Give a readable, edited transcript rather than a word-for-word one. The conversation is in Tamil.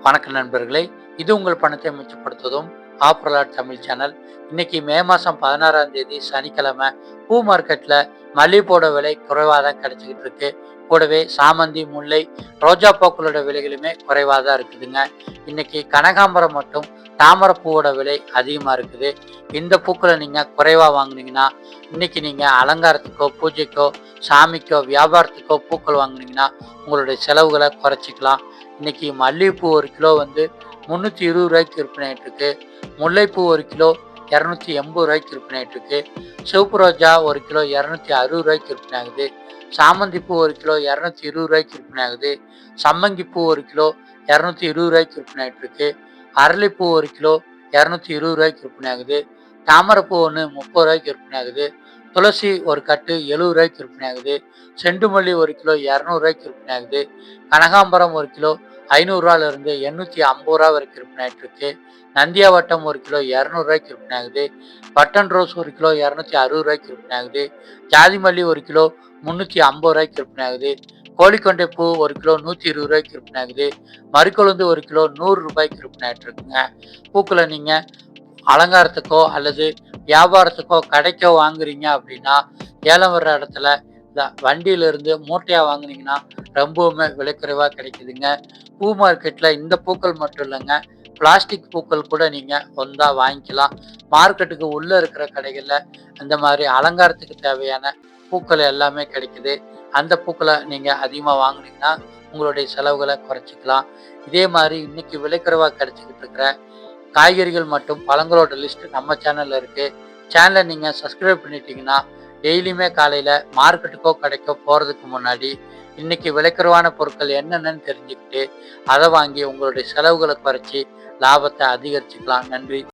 வணக்கம் நண்பர்களே, இது உங்கள் பணத்தை மிச்சப்படுத்துவதும் ஆப்ரலாட் தமிழ் சேனல். இன்னைக்கு மே மாதம் 16ஆம் தேதி சனிக்கிழமை. பூ மார்க்கெட்டில் மல்லிகைப்பூவோட விலை குறைவாக தான் கிடைச்சிக்கிட்டு இருக்கு. கூடவே சாமந்தி, முல்லை, ரோஜா பூக்களோட விலைகளுமே குறைவாக தான் இருக்குதுங்க. இன்னைக்கு கனகாம்பரம் மற்றும் தாமரை பூவோட விலை அதிகமாக இருக்குது. இந்த பூக்களை நீங்கள் குறைவாக வாங்குனீங்கன்னா, இன்னைக்கு நீங்கள் அலங்காரத்துக்கோ, பூஜைக்கோ, சாமிக்கோ, வியாபாரத்துக்கோ பூக்கள் வாங்குனீங்கன்னா உங்களுடைய செலவுகளை குறைச்சிக்கலாம். இன்னைக்கு மல்லிகைப்பூ 1 கிலோ வந்து 320 ரூபாய்க்கு விற்பனை ஆயிட்டு இருக்கு. முல்லைப்பூ 1 கிலோ 280 ரூபாய்க்கு விற்பனை ஆயிட்டு இருக்கு. சிவப்பு ரோஜா 1 கிலோ 260 ரூபாய்க்கு விற்பனை ஆகுது. சாமந்தி பூ 1 கிலோ 220 ரூபாய்க்கு விற்பனை ஆகுது. சம்மங்கி பூ 1 கிலோ 220 ரூபாய்க்கு விற்பனை ஆயிட்டு இருக்கு. அரளிப்பூ 1 கிலோ 220 ரூபாய்க்கு விற்பனை ஆகுது. தாமரைப்பூ ஒன்று 30 ரூபாய்க்கு விற்பனை ஆகுது. துளசி ஒரு கட்டு 70 ரூபாய்க்கு விற்பனை ஆகுது. செண்டுமல்லி 1 கிலோ 200 ரூபாய்க்கு விற்பனை ஆகுது. கனகாம்பரம் 1 கிலோ 500 850 ரூபா வரைக்கும் விற்பனை ஆயிட்டு இருக்கு. நந்தியாவட்டம் 1 கிலோ 200 ரூபாய்க்கு விற்பனை ஆகுது. பட்டன் ரோஸ் 1 கிலோ 260 ரூபாய்க்கு விற்பனை ஆகுது. ஜாதி மல்லி 1 கிலோ 350 ரூபாய்க்கு விற்பனை ஆகுது. கோழிக்கொண்டை பூ 1 கிலோ 120 ரூபாய்க்கு விற்பனை ஆகுது. மறிக்கொழுந்து 1 கிலோ 100 ரூபாய்க்கு விற்பனை ஆயிட்டு இருக்குங்க. பூக்களை நீங்க அலங்காரத்துக்கோ அல்லது வியாபாரத்துக்கோ கடைக்கோ வாங்குறீங்க அப்படின்னா, ஏலம் வர்ற இடத்துல வண்டியிலிருந்து மூட்டையாக வாங்குனீங்கன்னா ரொம்பவுமே விலைக்குறைவாக கிடைக்குதுங்க. பூ மார்க்கெட்டில் இந்த பூக்கள் மட்டும் இல்லைங்க, பிளாஸ்டிக் பூக்கள் கூட நீங்கள் வந்தா வாங்கிக்கலாம். மார்க்கெட்டுக்கு உள்ளே இருக்கிற கடைகளில் அந்த மாதிரி அலங்காரத்துக்கு தேவையான பூக்கள் எல்லாமே கிடைக்குது. அந்த பூக்களை நீங்கள் அதிகமாக வாங்குனீங்கன்னா உங்களுடைய செலவுகளை குறைச்சிக்கலாம். இதே மாதிரி இன்னைக்கு விலைக்குறைவாக கிடைச்சிக்கிட்டு இருக்கிற காய்கறிகள் மற்றும் பழங்களோட லிஸ்ட் நம்ம சேனல்ல இருக்கு. சேனலை நீங்கள் சப்ஸ்கிரைப் பண்ணிட்டீங்கன்னா டெய்லியுமே காலையில் மார்க்கெட்டுக்கோ கடைக்கோ போகிறதுக்கு முன்னாடி இன்னைக்கு விலைக்குறைவான பொருட்கள் என்னென்னு தெரிஞ்சுக்கிட்டு அதை வாங்கி உங்களுடைய செலவுகளை குறைச்சி லாபத்தை அதிகரிச்சுக்கலாம். நன்றி.